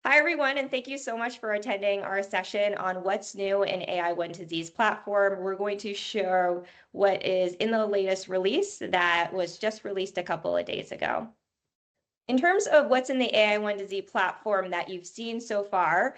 Hi, everyone, and thank you so much for attending our session on what's new in AI12z's platform. We're going to show what is in the latest release that was just released a couple of days ago. In terms of what's in the AI1-to-Z platform that you've seen so far,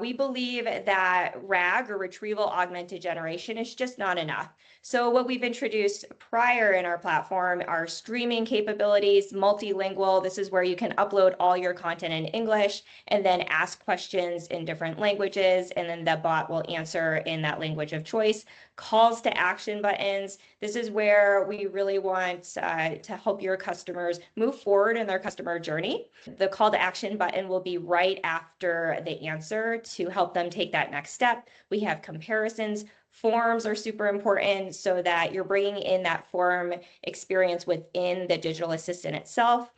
we believe that RAG, or Retrieval Augmented Generation, is just not enough. So what we've introduced prior in our platform are streaming capabilities, multilingual. This is where you can upload all your content in English and then ask questions in different languages, and then the bot will answer in that language of choice. Calls to action buttons. This is where we really want to help your customers move forward in their customer journey. The call to action button will be right after the answer to help them take that next step. We have comparisons. Forms are super important so that you're bringing in that form experience within the digital assistant itself.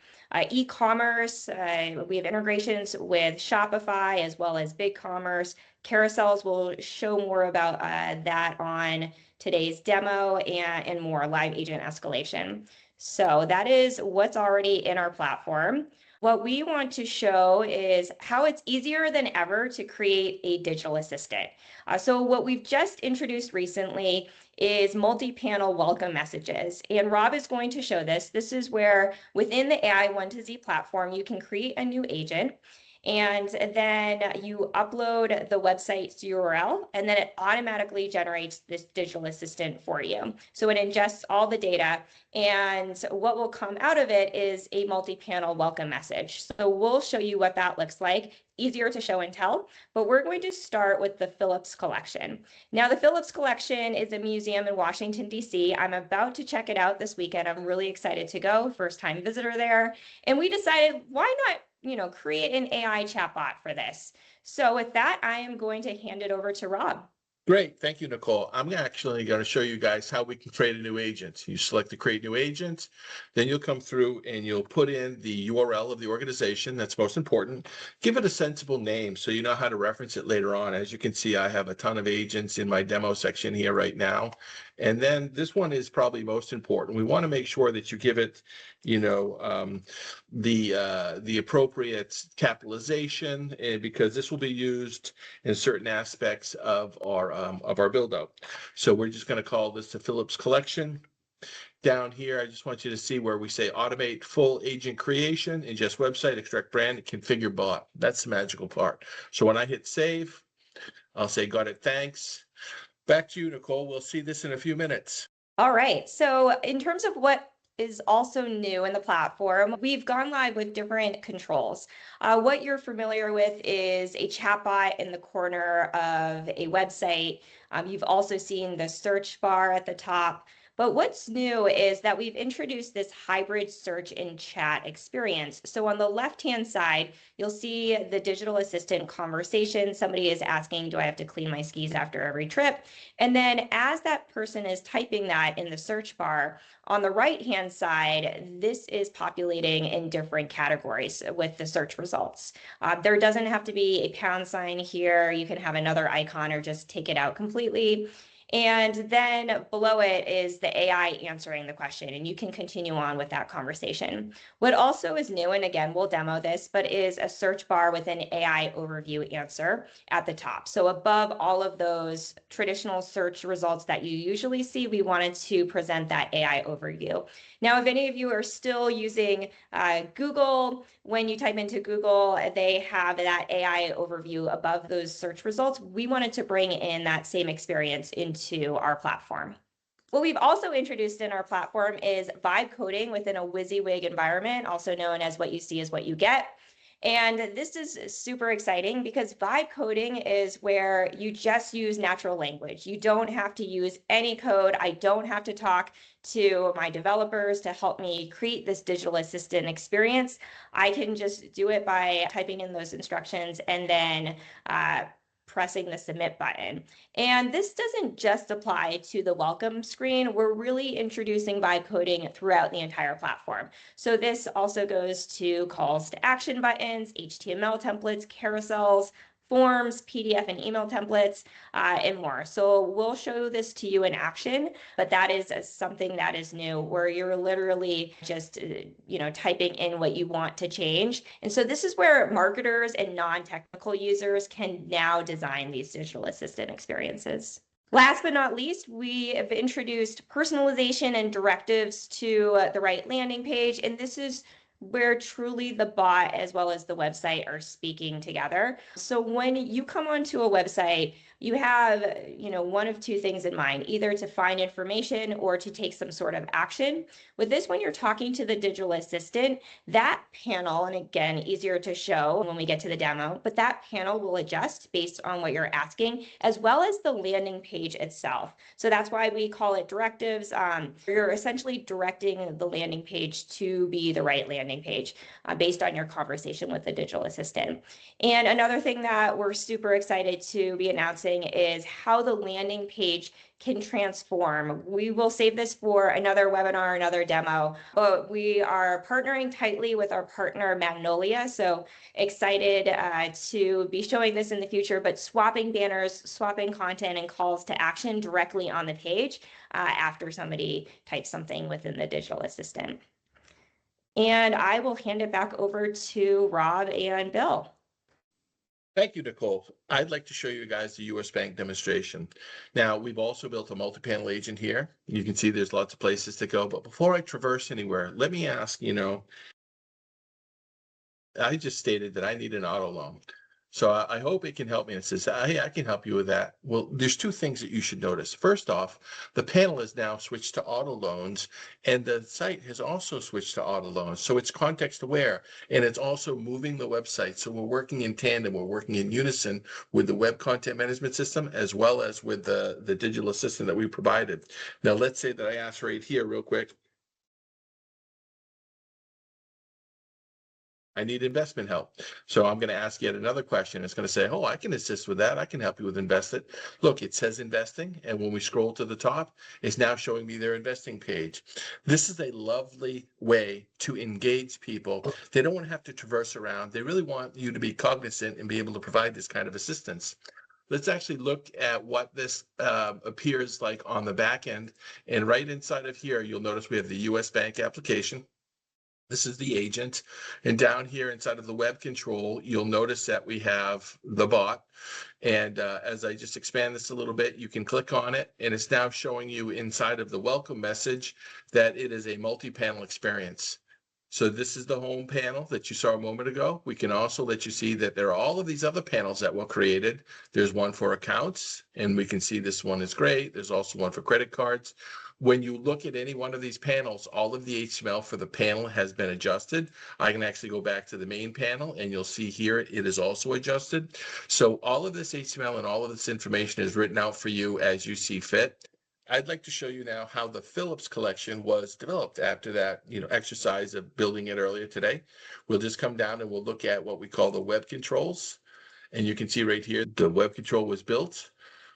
E-commerce, we have integrations with Shopify as well as BigCommerce. Carousels, will show more about that on today's demo, and more live agent escalation. So that is what's already in our platform. What we want to show is how it's easier than ever to create a digital assistant. So what we've just introduced recently is multi-panel welcome messages. And Rob is going to show this. This is where within the AI1-to-Z platform, you can create a new agent. And then you upload the website's URL, and then it automatically generates this digital assistant for you. So it ingests all the data, and what will come out of it is a multi-panel welcome message. So we'll show you what that looks like. Easier to show and tell, but we're going to start with the Phillips Collection. Now, the Phillips Collection is a museum in Washington, D.C. I'm about to check it out this weekend. I'm really excited to go, first-time visitor there. And we decided, why not create an AI chatbot for this. So with that, I am going to hand it over to Rob. Great. Thank you, Nicole. I'm actually going to show you guys how we can create a new agent. You select the create new agent, then you'll come through and you'll put in the URL of the organization. That's most important. Give it a sensible name so you know how to reference it later on. As you can see, I have a ton of agents in my demo section here right now. And then this one is probably most important. We want to make sure that you give it, the appropriate capitalization, because this will be used in certain aspects of our build out. So we're just going to call this the Phillips Collection. Down here, I just want you to see where we say automate full agent creation, ingest website, extract brand, and configure bot. That's the magical part. So when I hit save, I'll say got it, thanks. Back to you, Nicole. We'll see this in a few minutes. All right. So in terms of what is also new in the platform, we've gone live with different controls. What you're familiar with is a chatbot in the corner of a website. You've also seen the search bar at the top. But what's new is that we've introduced this hybrid search and chat experience. So on the left-hand side, you'll see the digital assistant conversation. Somebody is asking, do I have to clean my skis after every trip? And then as that person is typing that in the search bar, on the right-hand side, this is populating in different categories with the search results. There doesn't have to be a pound sign here. You can have another icon or just take it out completely. And then below it is the AI answering the question, and you can continue on with that conversation. What also is new, and again, we'll demo this, but is a search bar with an AI overview answer at the top. So above all of those traditional search results that you usually see, we wanted to present that AI overview. Now, if any of you are still using Google, when you type into Google, they have that AI overview above those search results. We wanted to bring in that same experience into our platform. What we've also introduced in our platform is vibe coding within a WYSIWYG environment, also known as what you see is what you get. And this is super exciting because vibe coding is where you just use natural language. You don't have to use any code. I don't have to talk to my developers to help me create this digital assistant experience. I can just do it by typing in those instructions and then pressing the submit button. And this doesn't just apply to the welcome screen. We're really introducing vibe coding throughout the entire platform. So this also goes to calls to action buttons, HTML templates, carousels, forms, PDF and email templates, and more. So we'll show this to you in action, but that is something that is new where you're literally just, typing in what you want to change. And so this is where marketers and non-technical users can now design these digital assistant experiences. Last but not least, we have introduced personalization and directives to the right landing page. And this is where truly the bot as well as the website are speaking together. So when you come onto a website, you have, one of two things in mind, either to find information or to take some sort of action. With this, when you're talking to the digital assistant, that panel, and again, easier to show when we get to the demo, but that panel will adjust based on what you're asking, as well as the landing page itself. So that's why we call it directives. You're essentially directing the landing page to be the right landing page based on your conversation with the digital assistant. And another thing that we're super excited to be announcing is how the landing page can transform. We will save this for another webinar, another demo, but we are partnering tightly with our partner Magnolia. So excited to be showing this in the future, but swapping banners, swapping content and calls to action directly on the page after somebody types something within the digital assistant. And I will hand it back over to Rob and Bill. Thank you, Nicole. I'd like to show you guys the US Bank demonstration. Now, we've also built a multi-panel agent here. You can see there's lots of places to go, but before I traverse anywhere, let me ask, I just stated that I need an auto loan. So I hope it can help me. It says, hey, I can help you with that. Well, there's two things that you should notice. First off, the panel has now switched to auto loans, and the site has also switched to auto loans. So it's context aware, and it's also moving the website. So we're working in tandem, we're working in unison with the web content management system, as well as with the digital assistant that we provided. Now, let's say that I ask right here real quick, I need investment help. So I'm going to ask yet another question. It's going to say, oh, I can assist with that. I can help you with investing. Look, it says investing. And when we scroll to the top, it's now showing me their investing page. This is a lovely way to engage people. They don't want to have to traverse around. They really want you to be cognizant and be able to provide this kind of assistance. Let's actually look at what this appears like on the back end. And right inside of here, you'll notice we have the US Bank application. This is the agent. And down here inside of the web control, you'll notice that we have the bot. And as I just expand this a little bit, you can click on it, and it's now showing you inside of the welcome message that it is a multi-panel experience. So this is the home panel that you saw a moment ago. We can also let you see that there are all of these other panels that were created. There's one for accounts, and we can see this one is great. There's also one for credit cards. When you look at any one of these panels, all of the HTML for the panel has been adjusted. I can actually go back to the main panel, and you'll see here it is also adjusted. So all of this HTML and all of this information is written out for you as you see fit. I'd like to show you now how the Phillips collection was developed after that, exercise of building it earlier today. We'll just come down and we'll look at what we call the web controls. And you can see right here, the web control was built.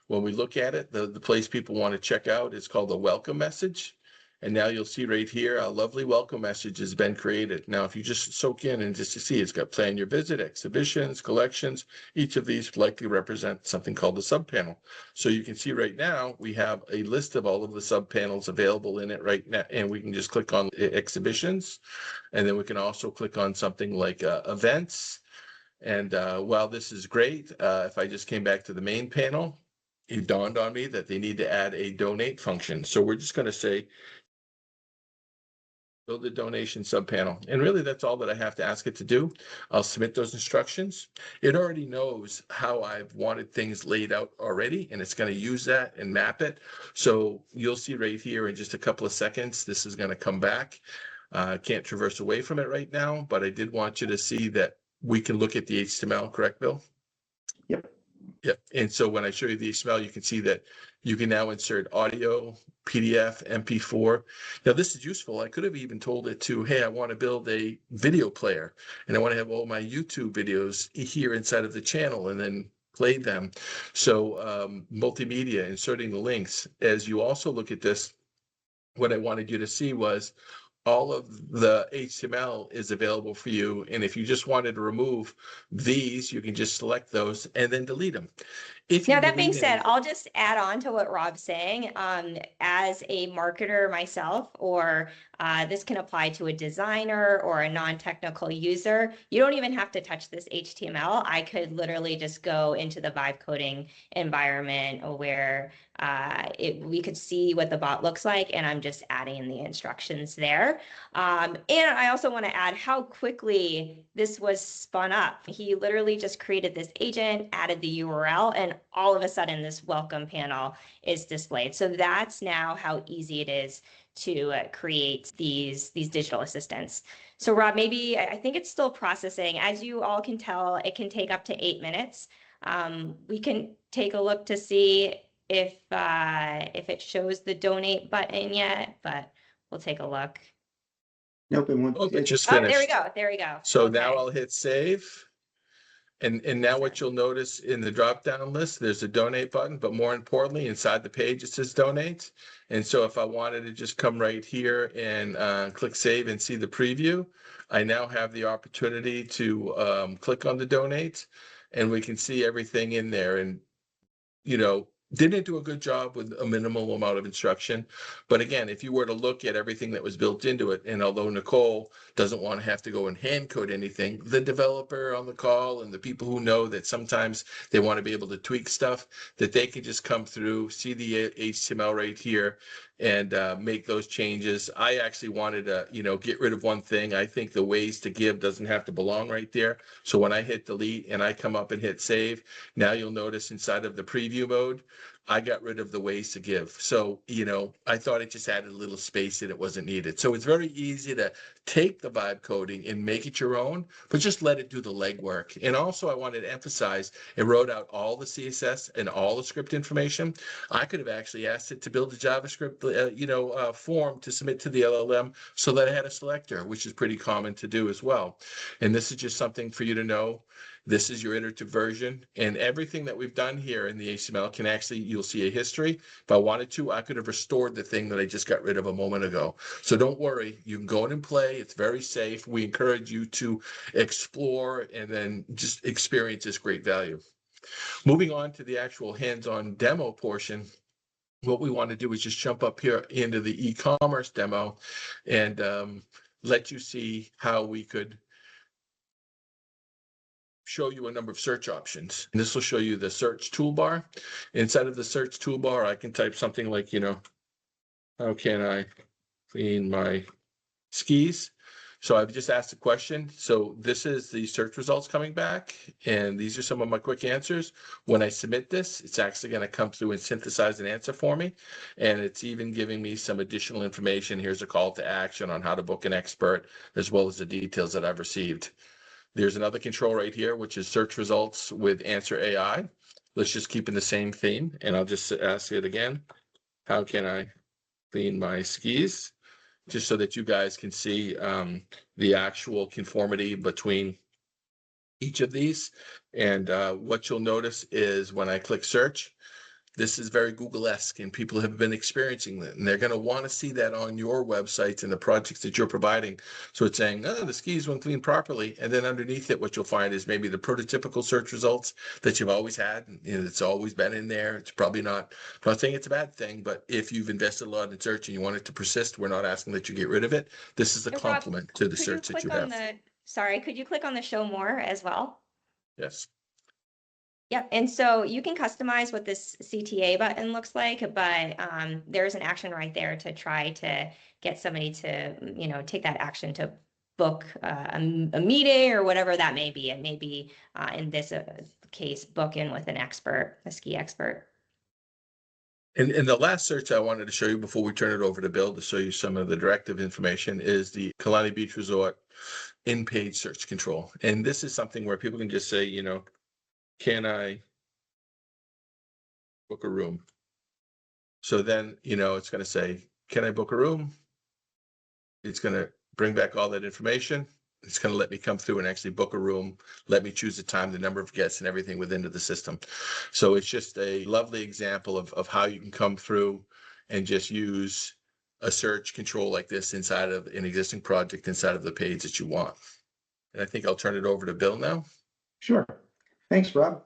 When we look at it, the place people want to check out is called the welcome message. And now you'll see right here, a lovely welcome message has been created. Now, if you just soak in and just to see, it's got plan your visit, exhibitions, collections. Each of these likely represent something called the subpanel. So you can see right now, we have a list of all of the subpanels available in it right now. And we can just click on exhibitions. And then we can also click on something like events. And while this is great, if I just came back to the main panel, it dawned on me that they need to add a donate function. So we're just going to say, build the donation subpanel. And really, that's all that I have to ask it to do. I'll submit those instructions. It already knows how I've wanted things laid out already, and it's going to use that and map it. So you'll see right here in just a couple of seconds, this is going to come back. I can't traverse away from it right now, but I did want you to see that we can look at the HTML, correct, Bill? Yep. Yep. And so when I show you the HTML, you can see that you can now insert audio, PDF, MP4. Now this is useful. I could have even told it to, hey, I want to build a video player and I want to have all my YouTube videos here inside of the channel and then play them. So multimedia, inserting the links. As you also look at this, what I wanted you to see was all of the HTML is available for you. And if you just wanted to remove these, you can just select those and then delete them. If you Now, that being delete said, any, I'll just add on to what Rob's saying. As a marketer myself, or this can apply to a designer or a non-technical user, you don't even have to touch this HTML. I could literally just go into the vibe coding environment where we could see what the bot looks like, and I'm just adding the instructions there. And I also want to add how quickly this was spun up. He literally just created this agent, added the URL, and all of a sudden this welcome panel is displayed. So that's now how easy it is to create these digital assistants. So Rob, maybe I think it's still processing. As you all can tell, it can take up to 8 minutes. We can take a look to see if it shows the donate button yet, but we'll take a look. Nope, it just Oh, finished. there we go. So Okay. now I'll hit save. And now what you'll notice in the drop-down list, there's a donate button, but more importantly, inside the page, it says donate. And so if I wanted to just come right here and click save and see the preview, I now have the opportunity to click on the donate, and we can see everything in there. And, you know, didn't do a good job with a minimal amount of instruction. But again, if you were to look at everything that was built into it, and although Nicole doesn't want to have to go and hand code anything, the developer on the call and the people who know that sometimes they want to be able to tweak stuff, that they can just come through, see the HTML right here, and make those changes. I actually wanted to, get rid of one thing. I think the ways to give doesn't have to belong right there. So when I hit delete and I come up and hit save, now you'll notice inside of the preview mode, I got rid of the ways to give. So, I thought it just added a little space and it wasn't needed. So it's very easy to take the vibe coding and make it your own, but just let it do the legwork. And also I wanted to emphasize, it wrote out all the CSS and all the script information. I could have actually asked it to build a JavaScript, form to submit to the LLM so that I had a selector, which is pretty common to do as well. And this is just something for you to know. This is your iterative version, and everything that we've done here in the HTML can actually, you'll see a history. If I wanted to, I could have restored the thing that I just got rid of a moment ago. So don't worry, you can go in and play. It's very safe. We encourage you to explore and then just experience this great value. Moving on to the actual hands-on demo portion, what we want to do is just jump up here into the e-commerce demo and let you see how we could show you a number of search options. And this will show you the search toolbar. Inside of the search toolbar, I can type something like, how can I clean my skis? So I've just asked a question. So this is the search results coming back, and these are some of my quick answers. When I submit this, it's actually going to come through and synthesize an answer for me. And it's even giving me some additional information. Here's a call to action on how to book an expert, as well as the details that I've received. There's another control right here, which is search results with Answer AI. Let's just keep in the same theme, and I'll just ask it again. How can I clean my skis? Just so that you guys can see the actual conformity between each of these. And what you'll notice is when I click search, this is very Google-esque, and people have been experiencing that, and they're going to want to see that on your websites and the projects that you're providing. So it's saying, the skis weren't cleaned properly, and then underneath it, what you'll find is maybe the prototypical search results that you've always had. It's always been in there. It's probably not. I'm not saying it's a bad thing, but if you've invested a lot in search and you want it to persist, we're not asking that you get rid of it. This is a complement to the search that you have. Could you click on the show more as well? Yes. Yep, and so you can customize what this CTA button looks like, but there's an action right there to try to get somebody to, take that action to book a meeting or whatever that may be. It may be, in this case, book in with an expert, a ski expert. And the last search I wanted to show you before we turn it over to Bill to show you some of the directive information is the Kalani Beach Resort in-page search control. And this is something where people can just say, can I book a room? So then, it's going to say, can I book a room? It's going to bring back all that information. It's going to let me come through and actually book a room, let me choose the time, the number of guests, and everything within the system. So it's just a lovely example of how you can come through and just use a search control like this inside of an existing project inside of the page that you want. And I think I'll turn it over to Bill now. Sure. Thanks, Rob.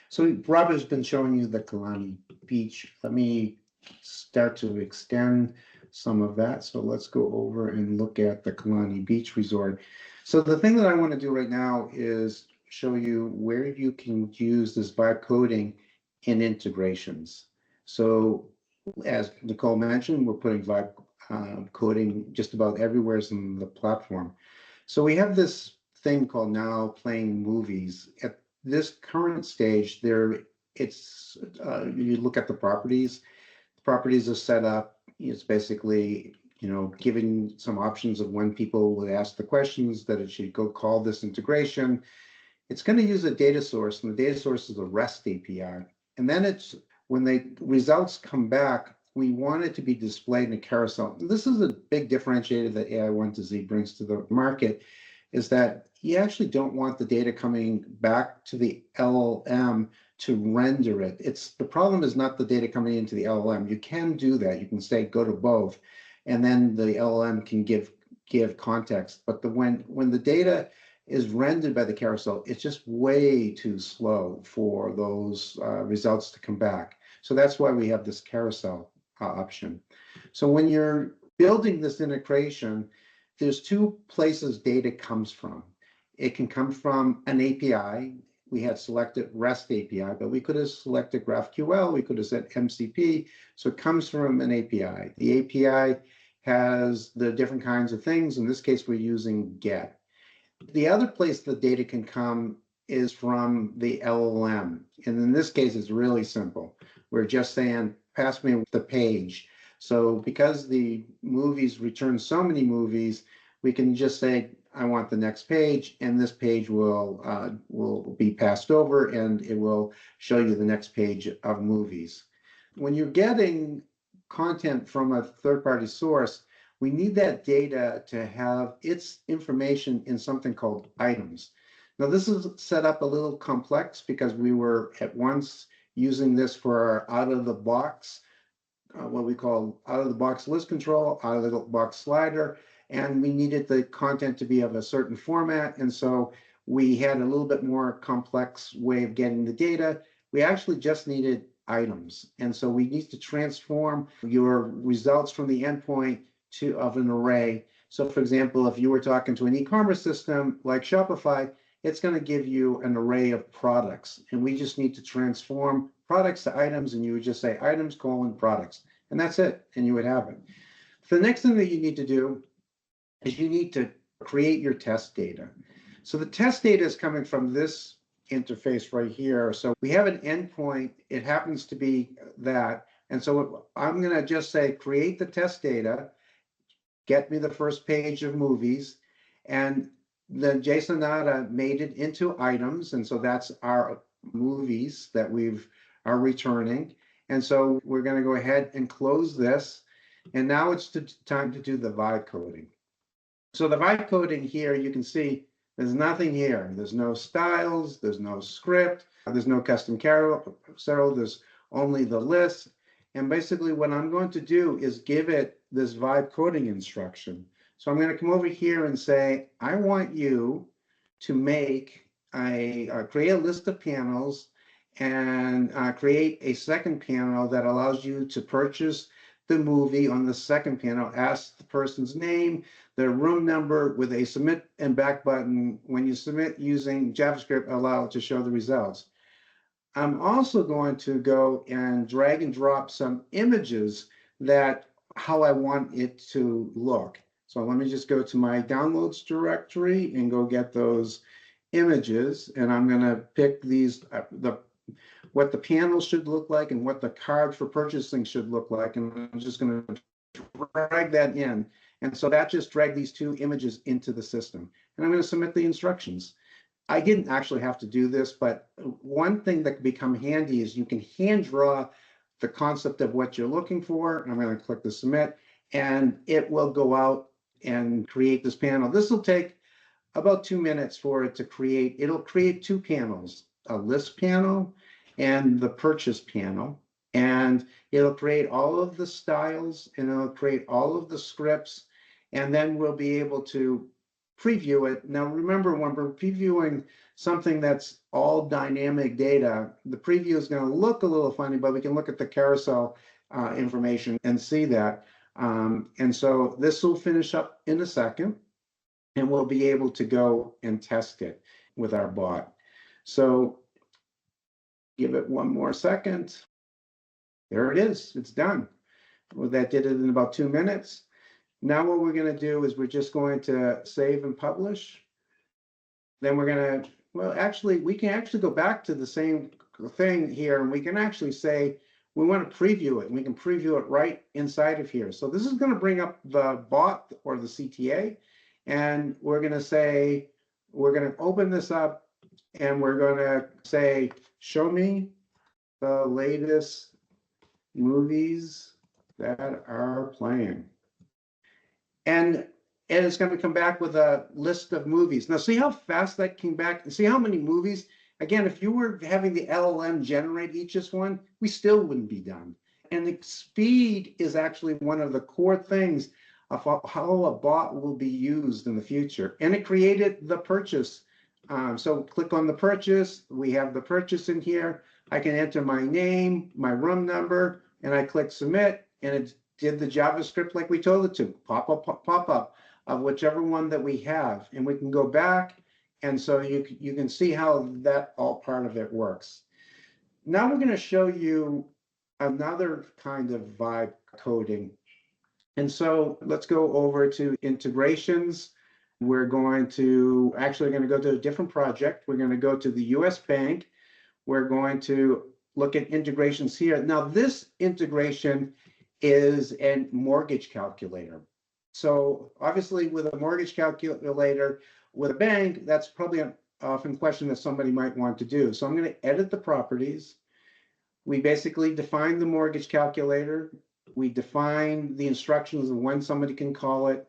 So Rob has been showing you the Kalani Beach. Let me start to extend some of that. So let's go over and look at the Kalani Beach Resort. So the thing that I want to do right now is show you where you can use this vibe coding in integrations. So as Nicole mentioned, we're putting vibe coding just about everywhere in the platform. So we have this thing called now playing movies. At this current stage, you look at the properties. The properties are set up. It's basically, giving some options of when people would ask the questions that it should go call this integration. It's going to use a data source, and the data source is a REST API. And then when the results come back, we want it to be displayed in a carousel. This is a big differentiator that ai12z brings to the market, is that you actually don't want the data coming back to the LLM to render it. The problem is not the data coming into the LLM. You can do that. You can say go to both, and then the LLM can give context. But when the data is rendered by the carousel, it's just way too slow for those results to come back. So that's why we have this carousel option. So when you're building this integration, there's two places data comes from. It can come from an API. We had selected REST API, but we could have selected GraphQL. We could have said MCP. So it comes from an API. The API has the different kinds of things. In this case, we're using GET. The other place the data can come is from the LLM. And in this case, it's really simple. We're just saying, pass me the page. So because the movies return so many movies, we can just say, I want the next page, and this page will be passed over, and it will show you the next page of movies. When you're getting content from a third-party source, we need that data to have its information in something called items. Now, this is set up a little complex because we were at once using this for our out-of-the-box, what we call out-of-the-box list control, out-of-the-box slider, and we needed the content to be of a certain format. And so we had a little bit more complex way of getting the data. We actually just needed items. And so we need to transform your results from the endpoint of an array. So for example, if you were talking to an e-commerce system like Shopify, it's going to give you an array of products. And we just need to transform products to items, and you would just say items : products. And that's it. And you would have it. The next thing that you need to do is you need to create your test data. So the test data is coming from this interface right here. So we have an endpoint. It happens to be that. And so I'm going to just say, create the test data, get me the first page of movies, and the JSON data made it into items. And so that's our movies that are returning. And so we're going to go ahead and close this. And now it's time to do the vibe coding. So the vibe coding here, you can see there's nothing here. There's no styles, there's no script, there's no custom carousel, there's only the list. And basically what I'm going to do is give it this vibe coding instruction. So I'm going to come over here and say, I want you to create a list of panels and create a second panel that allows you to purchase the movie. On the second panel, ask the person's name, their room number, with a submit and back button. When you submit using JavaScript, allow it to show the results. I'm also going to go and drag and drop some images that how I want it to look. So let me just go to my downloads directory and go get those images. And I'm going to pick these, what the panel should look like and what the card for purchasing should look like. And I'm just going to drag that in. And so that just dragged these two images into the system. And I'm going to submit the instructions. I didn't actually have to do this, but one thing that can become handy is you can hand draw the concept of what you're looking for. And I'm going to click the submit, and it will go out and create this panel. This will take about 2 minutes for it to create. It'll create two panels, a list panel and the purchase panel. And it'll create all of the styles and it'll create all of the scripts, and then we'll be able to preview it. Now, remember, when we're previewing something that's all dynamic data, the preview is going to look a little funny, but we can look at the carousel information and see that. And so this will finish up in a second, and we'll be able to go and test it with our bot. So give it one more second. There it is. It's done. Well, that did it in about 2 minutes. Now what we're going to do is we're just going to save and publish. Then we're going to, well, actually, we can actually go back to the same thing here, and we can actually say we want to preview it, and we can preview it right inside of here. So this is going to bring up the bot or the CTA, and we're going to say, we're going to open this up, and we're going to say, show me the latest movies that are playing. And it's going to come back with a list of movies. Now, see how fast that came back? And see how many movies? Again, if you were having the LLM generate each one, we still wouldn't be done. And the speed is actually one of the core things of how a bot will be used in the future. And it created the purchase. So click on the purchase. We have the purchase in here. I can enter my name, my room number, and I click submit, and it did the JavaScript like we told it to, pop up of whichever one that we have, and we can go back, and so you can see how that all part of it works. Now we're going to show you another kind of vibe coding, and so let's go over to integrations. We're going to go to a different project. We're going to go to the US Bank. We're going to look at integrations here. Now this integration is a mortgage calculator. So obviously with a mortgage calculator with a bank, that's probably an often question that somebody might want to do. So I'm going to edit the properties. We basically define the mortgage calculator. We define the instructions of when somebody can call it.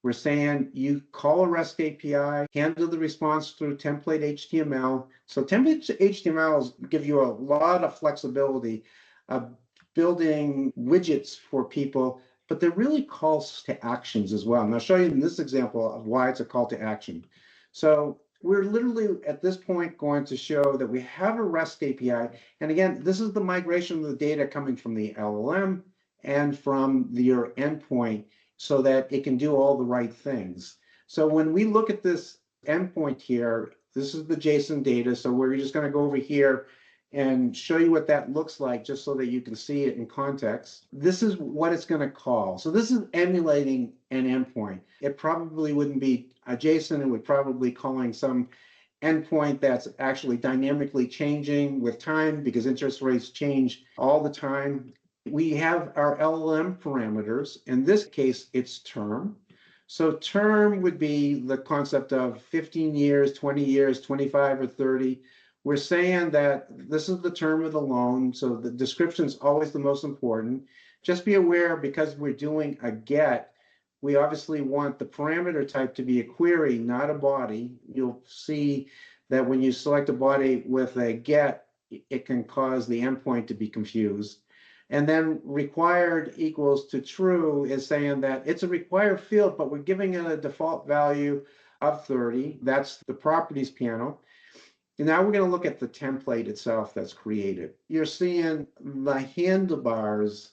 We're saying you call a REST API, handle the response through template HTML. So template HTML give you a lot of flexibility of building widgets for people, but they're really calls to actions as well. And I'll show you in this example of why it's a call to action. So we're literally at this point going to show that we have a REST API. And again, this is the migration of the data coming from the LLM and from your endpoint, so that it can do all the right things. So when we look at this endpoint here, this is the JSON data. So we're just going to go over here and show you what that looks like, just so that you can see it in context. This is what it's going to call. So this is emulating an endpoint. It probably wouldn't be a JSON. It would probably calling some endpoint that's actually dynamically changing with time, because interest rates change all the time. We have our LLM parameters. In this case, it's term. So term would be the concept of 15 years, 20 years, 25 or 30. We're saying that this is the term of the loan. So the description is always the most important. Just be aware, because we're doing a get, we obviously want the parameter type to be a query, not a body. You'll see that when you select a body with a get, it can cause the endpoint to be confused. And then required equals to true is saying that it's a required field, but we're giving it a default value of 30. That's the properties panel. And now we're going to look at the template itself that's created. You're seeing the handlebars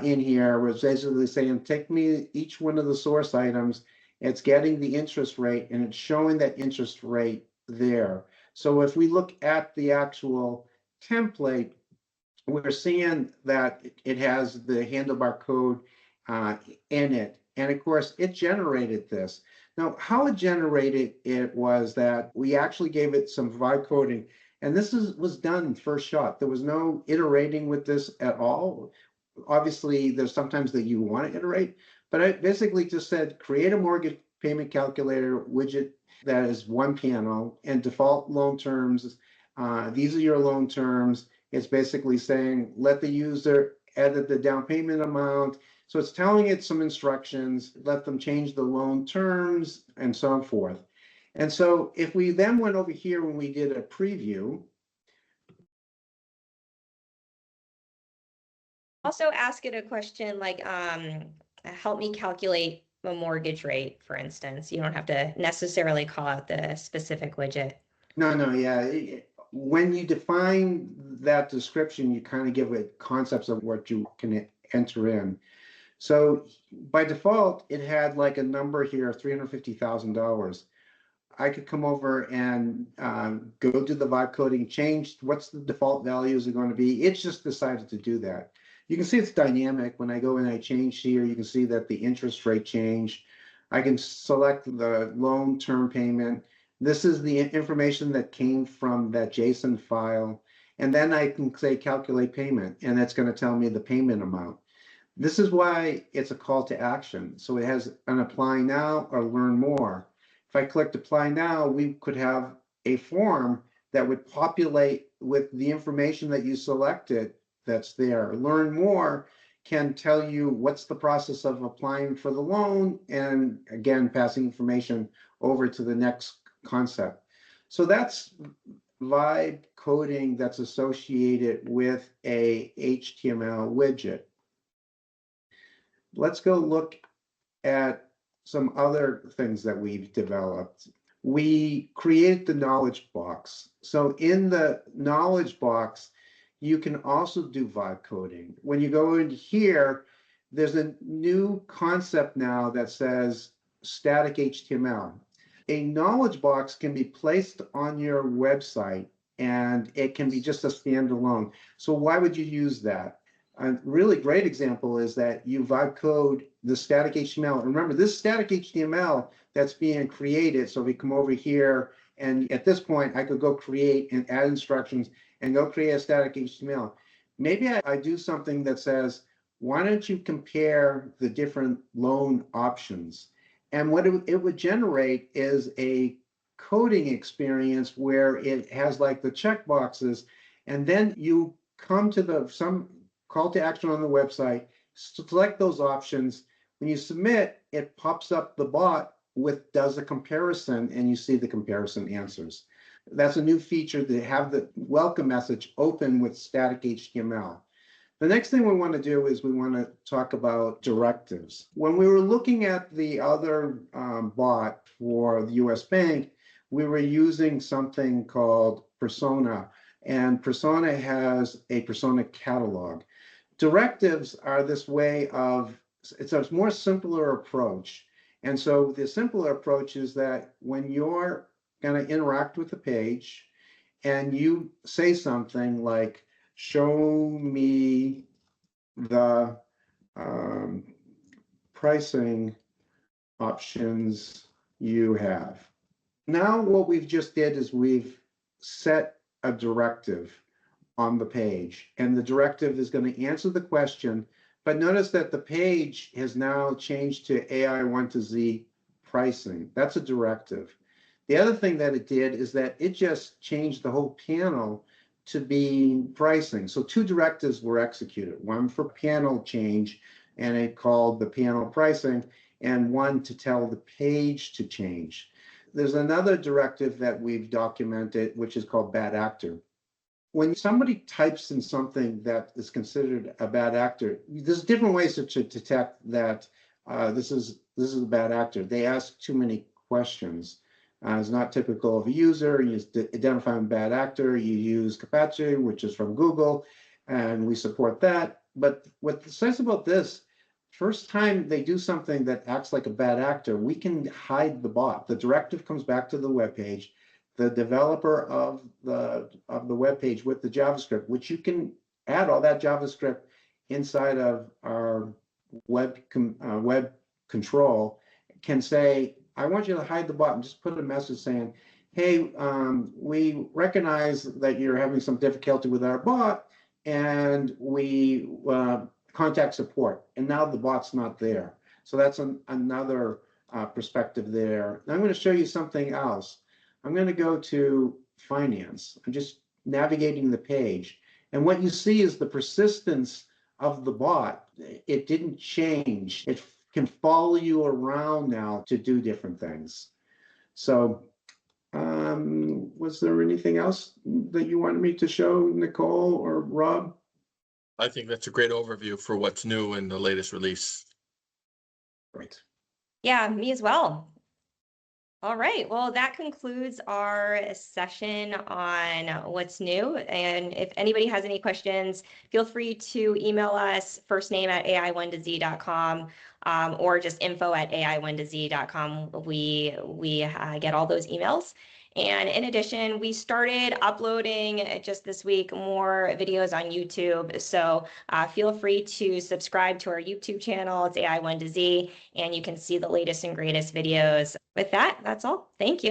in here, where it's basically saying, take me each one of the source items. It's getting the interest rate, and it's showing that interest rate there. So if we look at the actual template, we're seeing that it has the handlebar code in it. And of course, it generated this. Now, how it generated it was that we actually gave it some vibe coding. And this was done first shot. There was no iterating with this at all. Obviously, there's sometimes that you want to iterate, but I basically just said, create a mortgage payment calculator widget that is one panel and default loan terms. These are your loan terms. It's basically saying, let the user edit the down payment amount. So it's telling it some instructions, let them change the loan terms and so forth. And so if we then went over here when we did a preview, Also ask it a question like, help me calculate a mortgage rate, for instance. You don't have to necessarily call out the specific widget. No, yeah. When you define that description, you kind of give it concepts of what you can enter in. So by default, it had like a number here, $350,000. I could come over and go do the vibe coding, change what's the default values are going to be. It's just decided to do that. You can see it's dynamic. When I go and I change here, you can see that the interest rate changed. I can select the loan term payment. This is the information that came from that JSON file. And then I can say calculate payment, and that's going to tell me the payment amount. This is why it's a call to action. So it has an apply now or learn more. If I clicked apply now, we could have a form that would populate with the information that you selected that's there. Learn more can tell you what's the process of applying for the loan, and again, passing information over to the next concept. So that's vibe coding that's associated with a HTML widget. Let's go look at some other things that we've developed. We created the knowledge box. So in the knowledge box, you can also do vibe coding. When you go in here, there's a new concept now that says static HTML. A knowledge box can be placed on your website and it can be just a standalone. So why would you use that? A really great example is that you vibe code the static HTML. Remember, this static HTML that's being created. So we come over here, and at this point, I could go create and add instructions and go create a static HTML. Maybe I do something that says, why don't you compare the different loan options? And what it would generate is a coding experience where it has like the check boxes, and then you come to some call to action on the website, select those options. When you submit, it pops up the bot does a comparison, and you see the comparison answers. That's a new feature to have the welcome message open with static HTML. The next thing we want to do is we want to talk about directives. When we were looking at the other bot for the US Bank, we were using something called Persona, and Persona has a Persona catalog. Directives are this way of, it's a more simpler approach. And so the simpler approach is that when you're going to interact with the page and you say something like, show me the pricing options you have. Now what we've just did is we've set a directive on the page, and the directive is going to answer the question. But notice that the page has now changed to ai12z pricing. That's a directive. The other thing that it did is that it just changed the whole panel to be pricing. So two directives were executed, one for panel change, and it called the panel pricing, and one to tell the page to change. There's another directive that we've documented, which is called bad actor. When somebody types in something that is considered a bad actor, there's different ways to detect that this is a bad actor. They ask too many questions. It's not typical of a user. You identify a bad actor. You use Capace, which is from Google, and we support that. But what's nice about this, first time they do something that acts like a bad actor, we can hide the bot. The directive comes back to the web page. The developer of the web page with the JavaScript, which you can add all that JavaScript inside of our web control, can say, I want you to hide the bot, and just put a message saying, hey, we recognize that you're having some difficulty with our bot, and we contact support. And now the bot's not there. So that's another perspective there. Now I'm going to show you something else. I'm going to go to finance. I'm just navigating the page. And what you see is the persistence of the bot. It didn't change. It can follow you around now to do different things. So was there anything else that you wanted me to show, Nicole or Rob? I think that's a great overview for what's new in the latest release. Right. Yeah, me as well. All right, well, that concludes our session on what's new. And if anybody has any questions, feel free to email us firstname@ai1to-z.com or just info@ai1to-z.com. We get all those emails. And in addition, we started uploading just this week more videos on YouTube. So feel free to subscribe to our YouTube channel. It's AI1to-Z, and you can see the latest and greatest videos. With that, that's all. Thank you.